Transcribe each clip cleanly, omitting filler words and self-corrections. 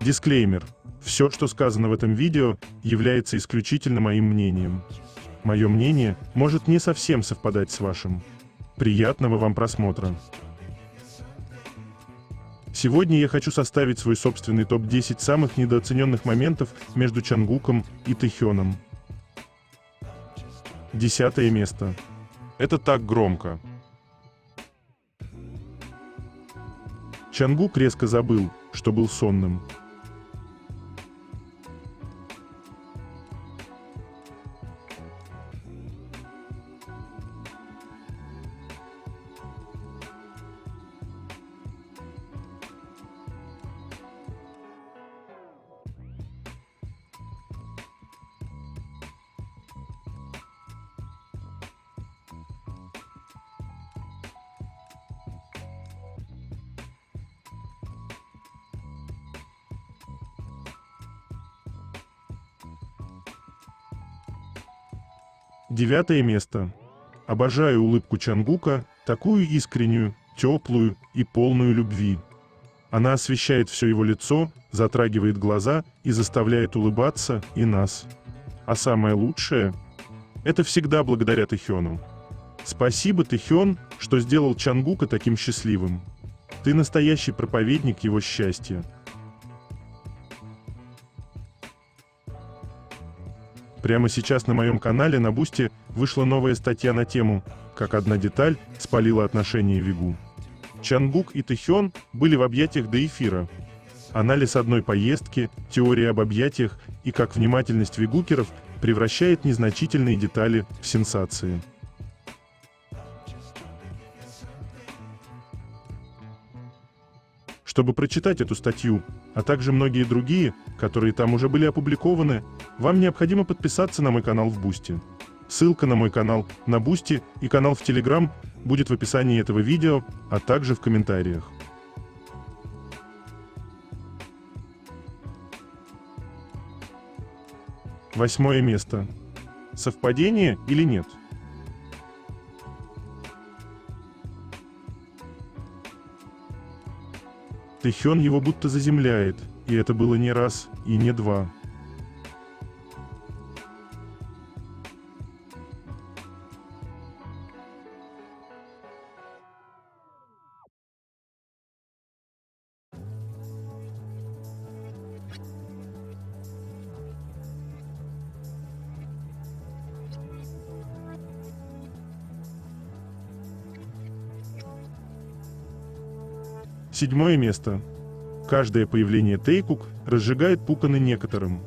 Дисклеймер. Все, что сказано в этом видео, является исключительно моим мнением. Мое мнение может не совсем совпадать с вашим. Приятного вам просмотра. Сегодня я хочу составить свой собственный топ-10 самых недооцененных моментов между Чангуком и Тэхёном. 10 место. Это так громко. Чангук резко забыл, что был сонным. Девятое место. Обожаю улыбку Чангука, такую искреннюю, теплую и полную любви. Она освещает все его лицо, затрагивает глаза и заставляет улыбаться и нас. А самое лучшее – это всегда благодаря Тэхёну. Спасибо, Тэхён, что сделал Чангука таким счастливым. Ты настоящий проповедник его счастья. Прямо сейчас на моем канале на Бусти вышла новая статья на тему «Как одна деталь спалила отношения Вигу». Чангук и Тэхён были в объятиях до эфира. Анализ одной поездки, теория об объятиях и как внимательность вигукеров превращает незначительные детали в сенсации. Чтобы прочитать эту статью, а также многие другие, которые там уже были опубликованы, вам необходимо подписаться на мой канал в Бусти. Ссылка на мой канал на Бусти и канал в Телеграм будет в описании этого видео, а также в комментариях. Восьмое место. Совпадение или нет? Тэхён его будто заземляет, и это было не раз и не два. Седьмое место. Каждое появление Тэйкук разжигает пуканы некоторым.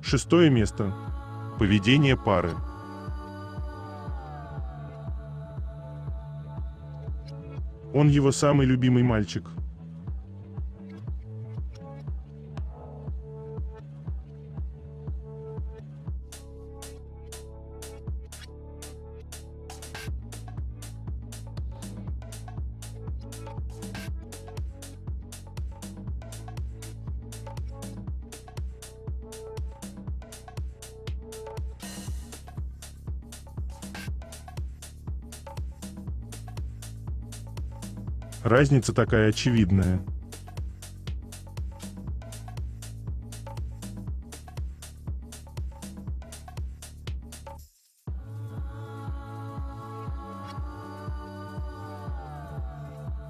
Шестое место. Поведение пары. Он его самый любимый мальчик. Разница такая очевидная.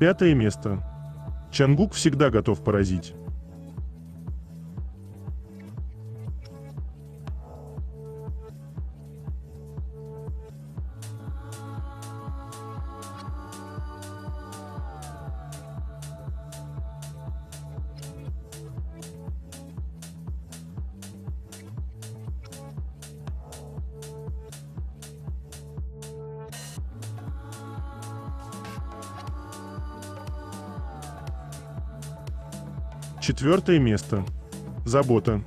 Пятое место. Чангук всегда готов поразить. Четвертое место. Забота.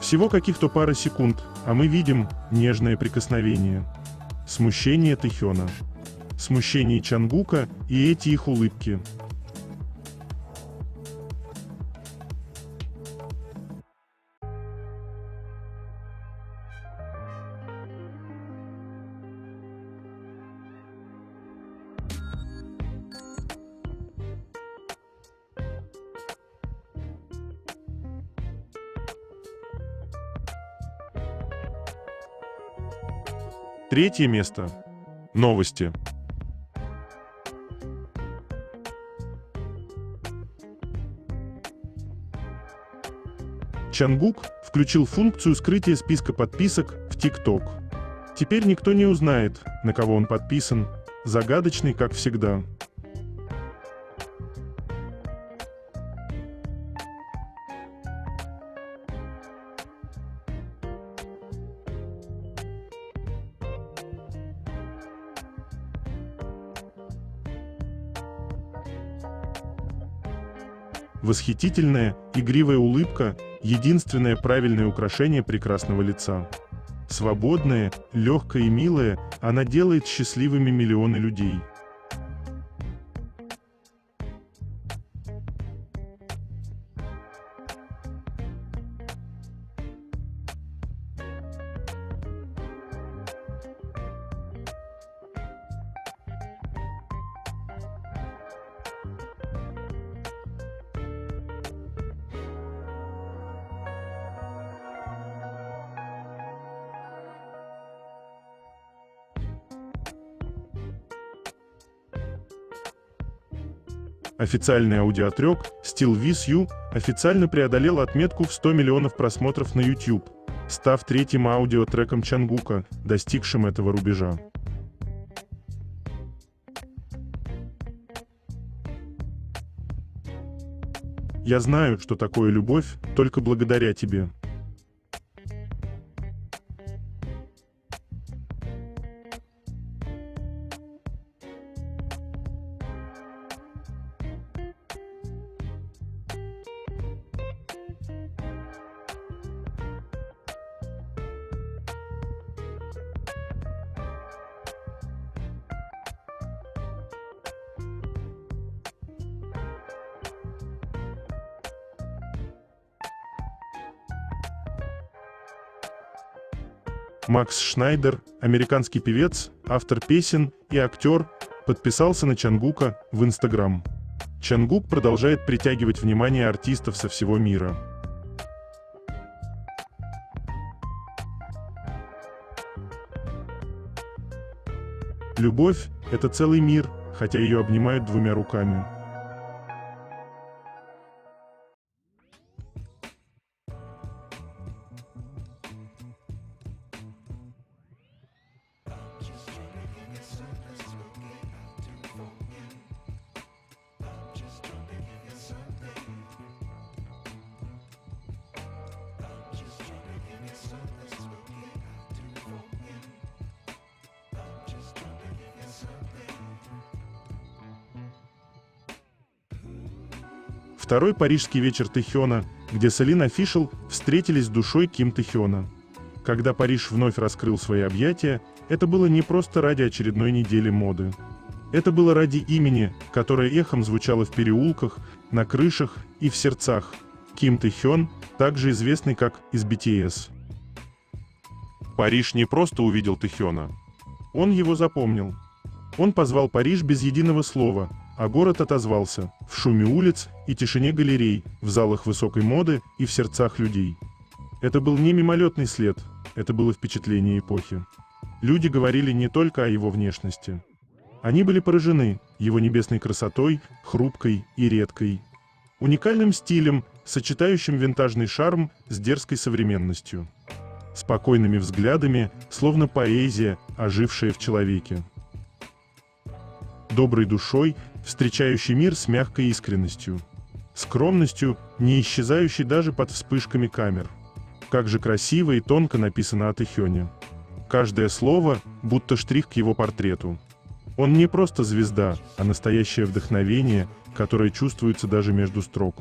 Всего каких-то пара секунд, а мы видим нежное прикосновение. Смущение Тэхёна. Смущение Чангука и эти их улыбки. Третье место. Новости. Чангук включил функцию скрытия списка подписок в TikTok. Теперь никто не узнает, на кого он подписан, загадочный, как всегда. Восхитительная, игривая улыбка – единственное правильное украшение прекрасного лица. Свободная, легкая и милая, она делает счастливыми миллионы людей. Официальный аудиотрек Still With You официально преодолел отметку в 100 миллионов просмотров на YouTube, став третьим аудиотреком Чангука, достигшим этого рубежа. Я знаю, что такое любовь, только благодаря тебе. Макс Шнайдер, американский певец, автор песен и актер, подписался на Чангука в Instagram. Чангук продолжает притягивать внимание артистов со всего мира. Любовь – это целый мир, хотя ее обнимают двумя руками. Второй парижский вечер Тэхёна, где Celine Official встретились с душой Ким Тэхёна. Когда Париж вновь раскрыл свои объятия, это было не просто ради очередной недели моды. Это было ради имени, которое эхом звучало в переулках, на крышах и в сердцах. Ким Тэхён, также известный как из BTS. Париж не просто увидел Тэхёна. Он его запомнил. Он позвал Париж без единого слова, а город отозвался в шуме улиц и тишине галерей, в залах высокой моды и в сердцах людей. Это был не мимолетный след, это было впечатление эпохи. Люди говорили не только о его внешности. Они были поражены его небесной красотой, хрупкой и редкой. Уникальным стилем, сочетающим винтажный шарм с дерзкой современностью. Спокойными взглядами, словно поэзия, ожившая в человеке. Доброй душой, встречающий мир с мягкой искренностью. Скромностью, не исчезающей даже под вспышками камер. Как же красиво и тонко написано о Тэхёне. Каждое слово, будто штрих к его портрету. Он не просто звезда, а настоящее вдохновение, которое чувствуется даже между строк.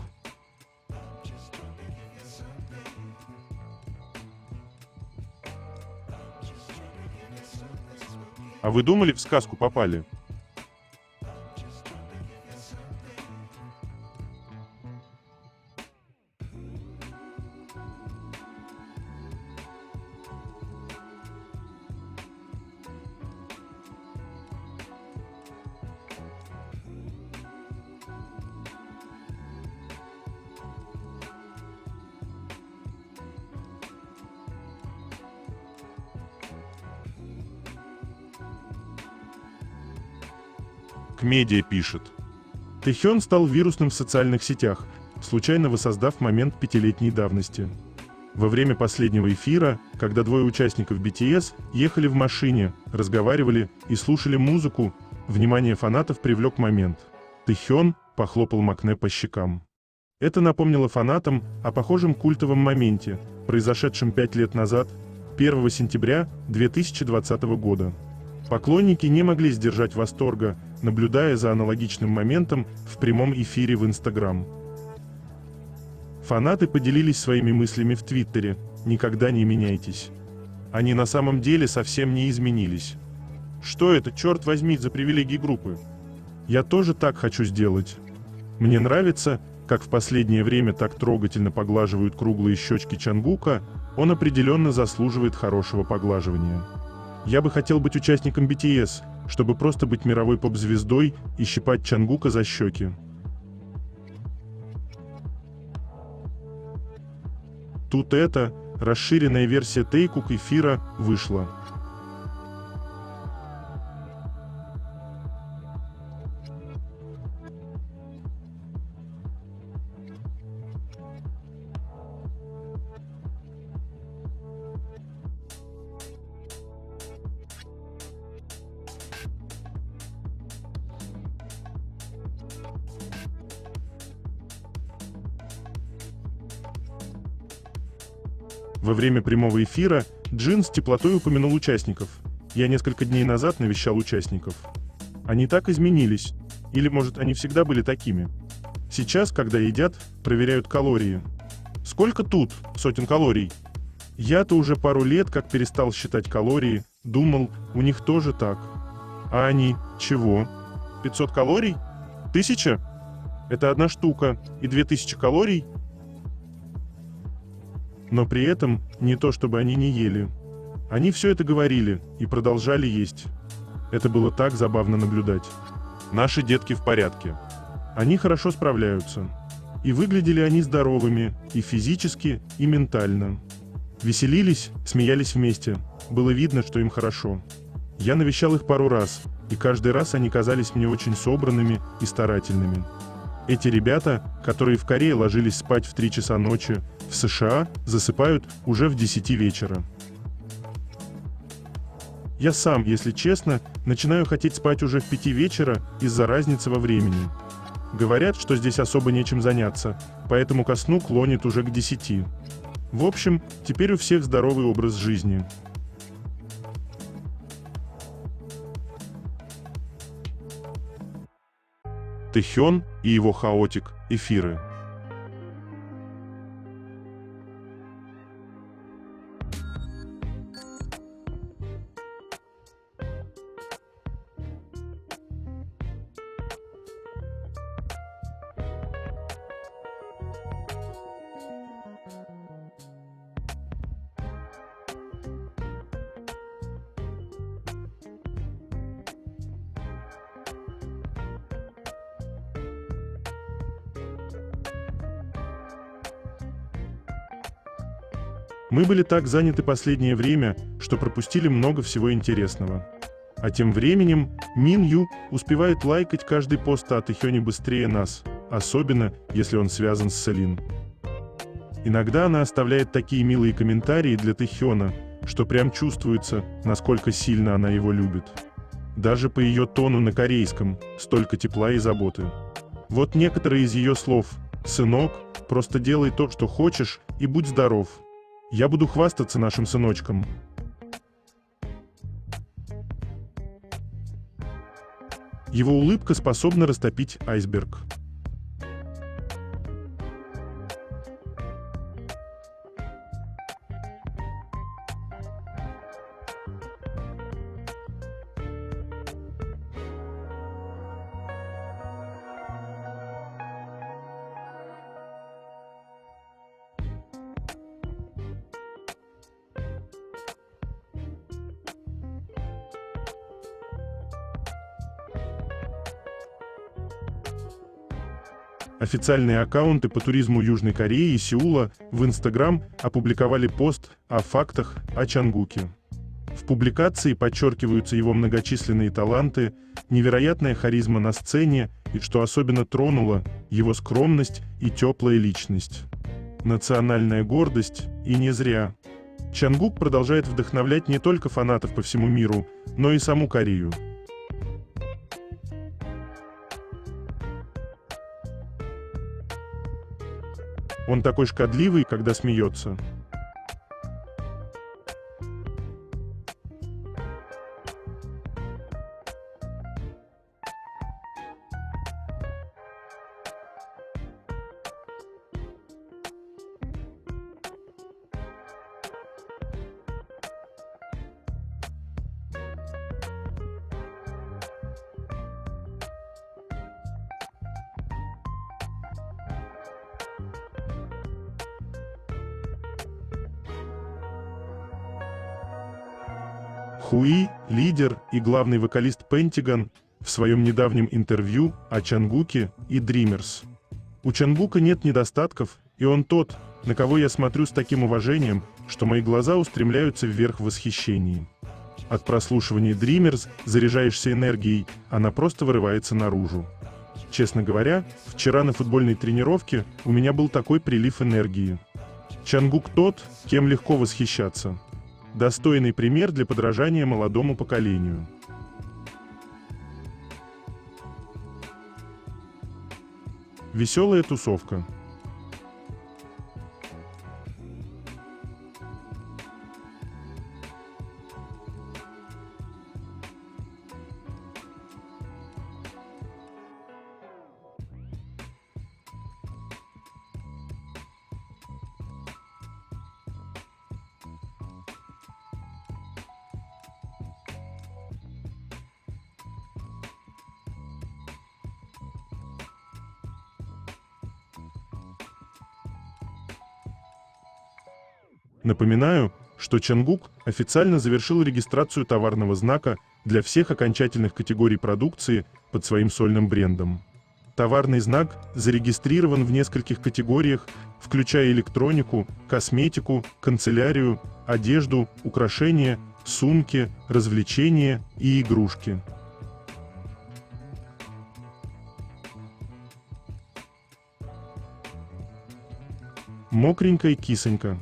А вы думали, в сказку попали? Кмедия пишет. Тэхён стал вирусным в социальных сетях, случайно воссоздав момент 5-летней давности. Во время последнего эфира, когда двое участников BTS ехали в машине, разговаривали и слушали музыку, внимание фанатов привлек момент. Тэхён похлопал Макне по щекам. Это напомнило фанатам о похожем культовом моменте, произошедшем 5 лет назад, 1 сентября 2020 года. Поклонники не могли сдержать восторга, наблюдая за аналогичным моментом в прямом эфире в Instagram. Фанаты поделились своими мыслями в Твиттере: «Никогда не меняйтесь. Они на самом деле совсем не изменились. Что это, черт возьми, за привилегии группы? Я тоже так хочу сделать. Мне нравится, как в последнее время так трогательно поглаживают круглые щечки Чангука, он определенно заслуживает хорошего поглаживания. Я бы хотел быть участником BTS, чтобы просто быть мировой поп-звездой и щипать Чангука за щеки». Тут расширенная версия Тэйкук эфира вышла. Во время прямого эфира Джин с теплотой упомянул участников. Я несколько дней назад навещал участников. Они так изменились. Или, может, они всегда были такими. Сейчас, когда едят, проверяют калории. Сколько тут сотен калорий? Я-то уже пару лет как перестал считать калории, думал, у них тоже так. А они чего? 500 калорий? 1000? Это одна штука. И 2000 калорий? Но при этом не то, чтобы они не ели. Они все это говорили и продолжали есть. Это было так забавно наблюдать. Наши детки в порядке. Они хорошо справляются. И выглядели они здоровыми и физически, и ментально. Веселились, смеялись вместе. Было видно, что им хорошо. Я навещал их пару раз, и каждый раз они казались мне очень собранными и старательными. Эти ребята, которые в Корее ложились спать в 3 часа ночи, в США засыпают уже в 10 вечера. Я сам, если честно, начинаю хотеть спать уже в 5 вечера из-за разницы во времени. Говорят, что здесь особо нечем заняться, поэтому ко сну клонит уже к 10. В общем, теперь у всех здоровый образ жизни. Тэхён и его хаотик эфиры. Мы были так заняты последнее время, что пропустили много всего интересного. А тем временем Мин Ю успевает лайкать каждый пост о Тэхёне быстрее нас, особенно если он связан с Селин. Иногда она оставляет такие милые комментарии для Тэхёна, что прям чувствуется, насколько сильно она его любит. Даже по ее тону на корейском столько тепла и заботы. Вот некоторые из ее слов: «Сынок, просто делай то, что хочешь, и будь здоров. Я буду хвастаться нашим сыночком». Его улыбка способна растопить айсберг. Официальные аккаунты по туризму Южной Кореи и Сеула в Instagram опубликовали пост о фактах о Чангуке. В публикации подчеркиваются его многочисленные таланты, невероятная харизма на сцене и, что особенно тронуло, его скромность и теплая личность. Национальная гордость, и не зря. Чангук продолжает вдохновлять не только фанатов по всему миру, но и саму Корею. Он такой шкодливый, когда смеется. Хуи, лидер и главный вокалист Pentagon, в своем недавнем интервью о Чангуке и Dreamers. У Чангука нет недостатков, и он тот, на кого я смотрю с таким уважением, что мои глаза устремляются вверх в восхищении. От прослушивания Dreamers заряжаешься энергией, она просто вырывается наружу. Честно говоря, вчера на футбольной тренировке у меня был такой прилив энергии. Чангук тот, кем легко восхищаться. Достойный пример для подражания молодому поколению. Веселая тусовка. Напоминаю, что Чангук официально завершил регистрацию товарного знака для всех окончательных категорий продукции под своим сольным брендом. Товарный знак зарегистрирован в нескольких категориях, включая электронику, косметику, канцелярию, одежду, украшения, сумки, развлечения и игрушки. Мокренькая кисонька.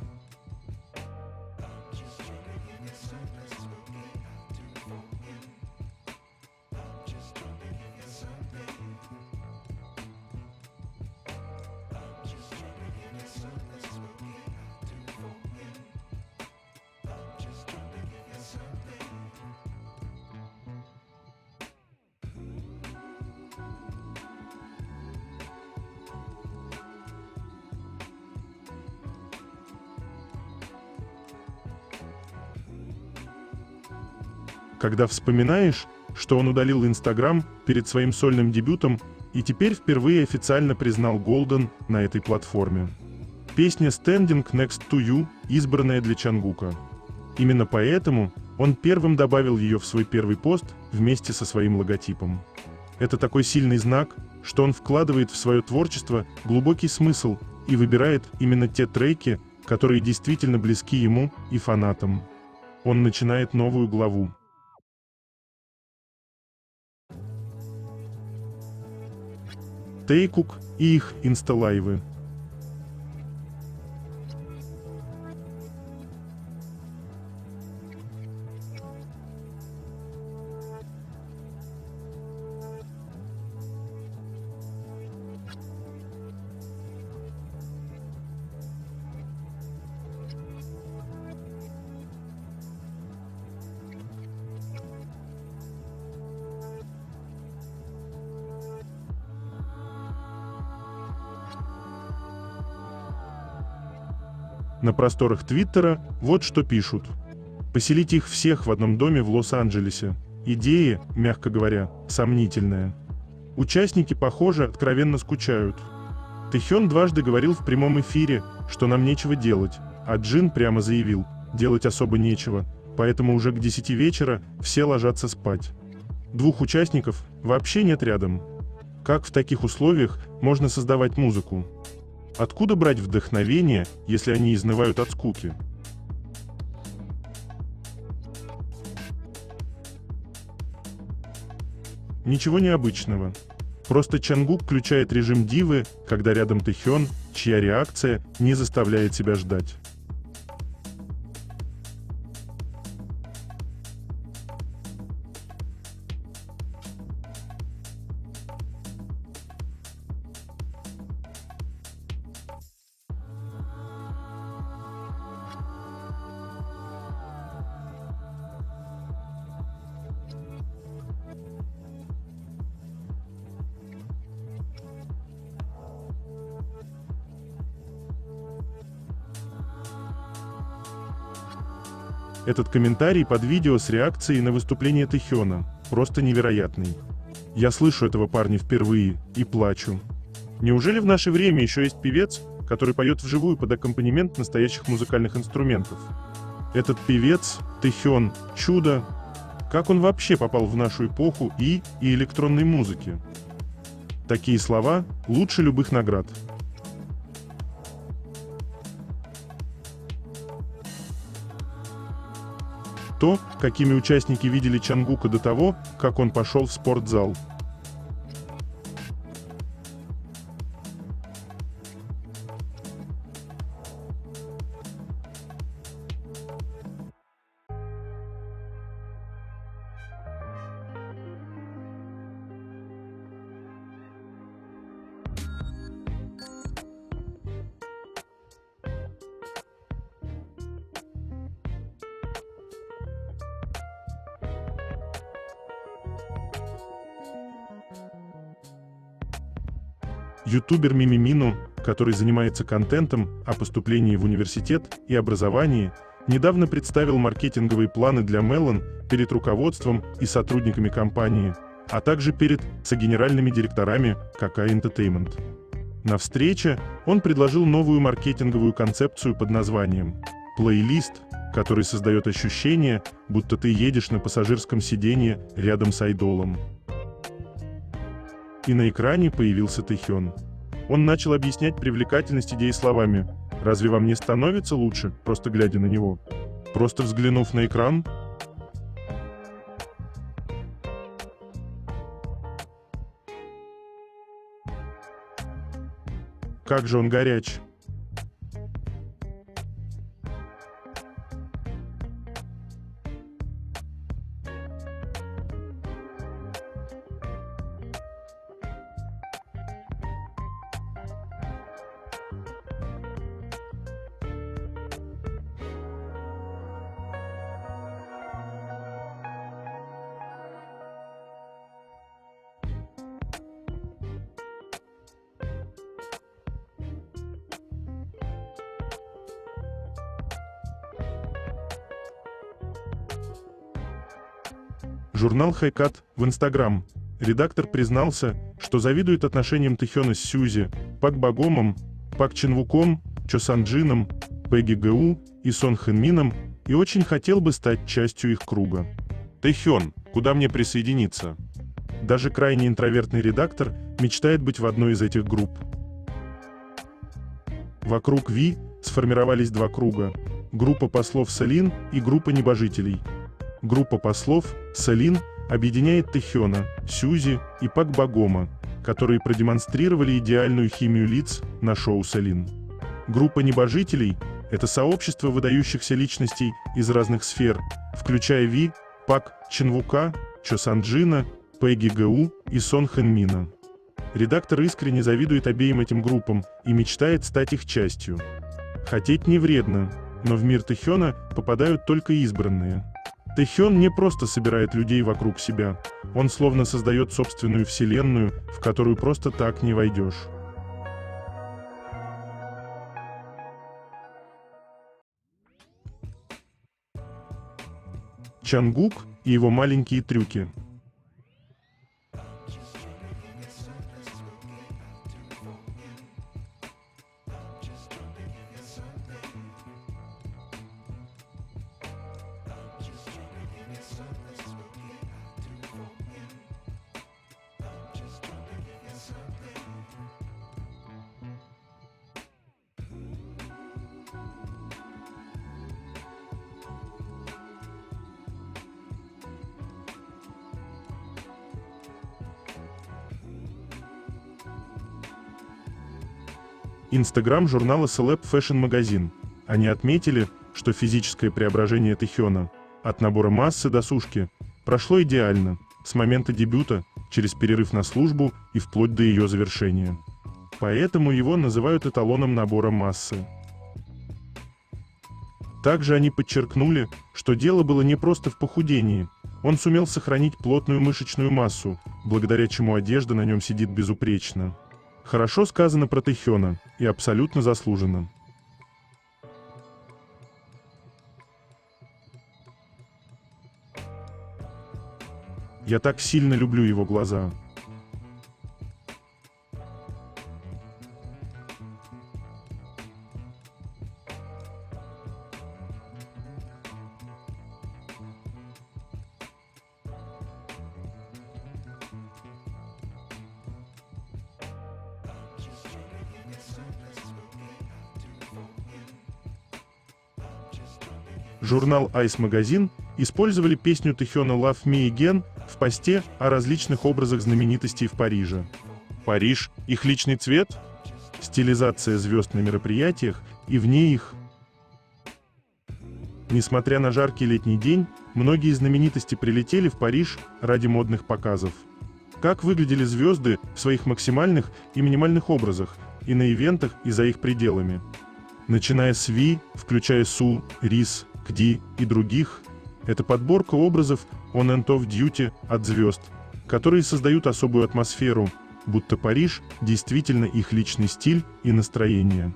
Когда вспоминаешь, что он удалил Instagram перед своим сольным дебютом и теперь впервые официально признал Golden на этой платформе. Песня Standing Next to You, избранная для Чангука. Именно поэтому он первым добавил ее в свой первый пост вместе со своим логотипом. Это такой сильный знак, что он вкладывает в свое творчество глубокий смысл и выбирает именно те треки, которые действительно близки ему и фанатам. Он начинает новую главу. Taekook и их инсталайвы. На просторах Твиттера вот что пишут. Поселить их всех в одном доме в Лос-Анджелесе. Идея, мягко говоря, сомнительная. Участники, похоже, откровенно скучают. Тэхён дважды говорил в прямом эфире, что нам нечего делать, а Джин прямо заявил, делать особо нечего, поэтому уже к 10 вечера все ложатся спать. Двух участников вообще нет рядом. Как в таких условиях можно создавать музыку? Откуда брать вдохновение, если они изнывают от скуки? Ничего необычного. Просто Чангук включает режим дивы, когда рядом Тэхён, чья реакция не заставляет себя ждать. Этот комментарий под видео с реакцией на выступление Тэхёна просто невероятный. Я слышу этого парня впервые и плачу. Неужели в наше время еще есть певец, который поет вживую под аккомпанемент настоящих музыкальных инструментов? Этот певец, Тэхён, чудо. Как он вообще попал в нашу эпоху и электронной музыки? Такие слова лучше любых наград. То, какими участники видели Чангука до того, как он пошел в спортзал. Ютубер Мимимину, который занимается контентом о поступлении в университет и образовании, недавно представил маркетинговые планы для Melon перед руководством и сотрудниками компании, а также перед согенеральными директорами Какай Entertainment. На встрече он предложил новую маркетинговую концепцию под названием «Плейлист», который создает ощущение, будто ты едешь на пассажирском сиденье рядом с айдолом. И на экране появился Тэхён. Он начал объяснять привлекательность идеи словами: «Разве вам не становится лучше, просто глядя на него? Просто взглянув на экран?» Как же он горяч! Журнал Хайкат в Инстаграм. Редактор признался, что завидует отношениям Тэхёна с Сюзи, Пак Богомом, Пак Ченвуком, Чо Санджином, Пегги Гу и Сон Хэн Мином и очень хотел бы стать частью их круга. «Тэхён, куда мне присоединиться?» Даже крайне интровертный редактор мечтает быть в одной из этих групп. Вокруг Ви сформировались два круга – группа послов Селин и группа небожителей. Группа послов Селин объединяет Тэхёна, Сюзи и Пак Богома, которые продемонстрировали идеальную химию лиц на шоу Селин. Группа небожителей – это сообщество выдающихся личностей из разных сфер, включая Ви, Пак Ченвука, Чо Санджина, Пегги Гу и Сон Хэн Мина. Редактор искренне завидует обеим этим группам и мечтает стать их частью. Хотеть не вредно, но в мир Тэхёна попадают только избранные. Тэхён не просто собирает людей вокруг себя, он словно создает собственную вселенную, в которую просто так не войдешь. Чангук и его маленькие трюки. Инстаграм-журнала Celeb Fashion Magazine. Они отметили, что физическое преображение Тэхёна от набора массы до сушки прошло идеально, с момента дебюта, через перерыв на службу и вплоть до ее завершения. Поэтому его называют эталоном набора массы. Также они подчеркнули, что дело было не просто в похудении. Он сумел сохранить плотную мышечную массу, благодаря чему одежда на нем сидит безупречно. Хорошо сказано про Тэхёна, и абсолютно заслуженно. Я так сильно люблю его глаза. Журнал Ice Magazine использовали песню Тэхёна Love Me Again в посте о различных образах знаменитостей в Париже. Париж – их личный цвет? Стилизация звезд на мероприятиях и вне их. Несмотря на жаркий летний день, многие знаменитости прилетели в Париж ради модных показов. Как выглядели звезды в своих максимальных и минимальных образах и на ивентах, и за их пределами. Начиная с Ви, включая Су, Рис, Кди и других, это подборка образов on and off duty от звезд, которые создают особую атмосферу, будто Париж действительно их личный стиль и настроение.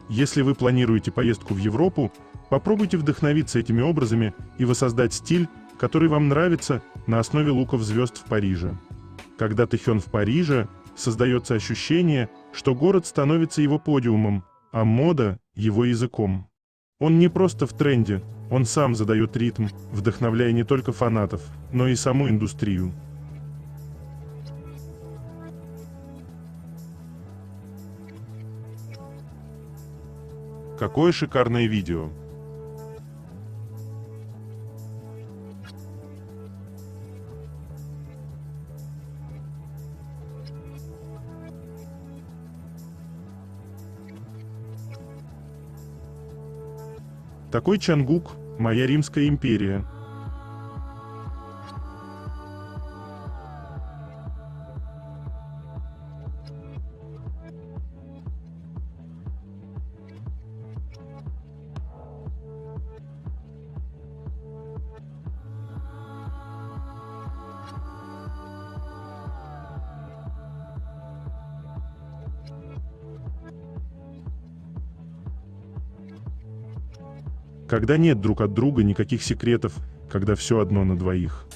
Если вы планируете поездку в Европу, попробуйте вдохновиться этими образами и воссоздать стиль, который вам нравится на основе луков звезд в Париже. Когда Тэхён в Париже, создается ощущение, что город становится его подиумом, а мода – его языком. Он не просто в тренде, он сам задает ритм, вдохновляя не только фанатов, но и саму индустрию. Какое шикарное видео! Такой Чангук – моя Римская империя. Когда нет друг от друга никаких секретов, когда все одно на двоих.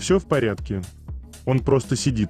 Все в порядке. Он просто сидит.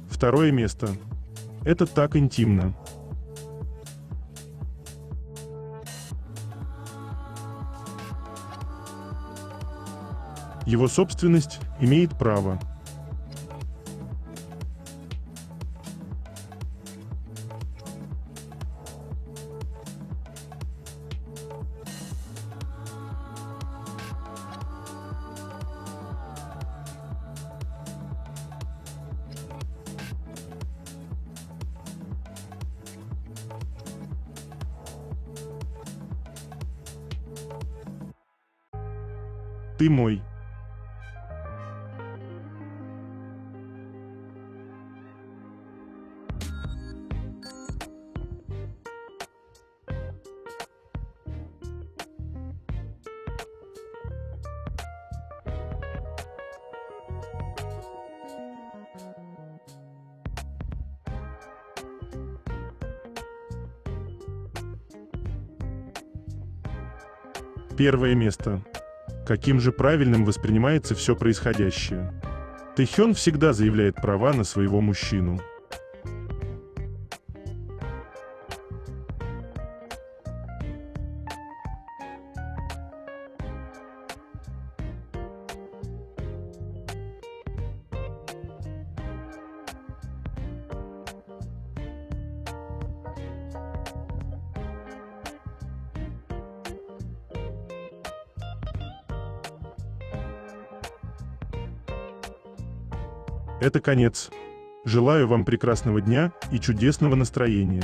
Второе место. Это так интимно. Его собственность имеет право. Ты мой. Первое место. Каким же правильным воспринимается все происходящее? Тэхён всегда заявляет права на своего мужчину. Это конец. Желаю вам прекрасного дня и чудесного настроения.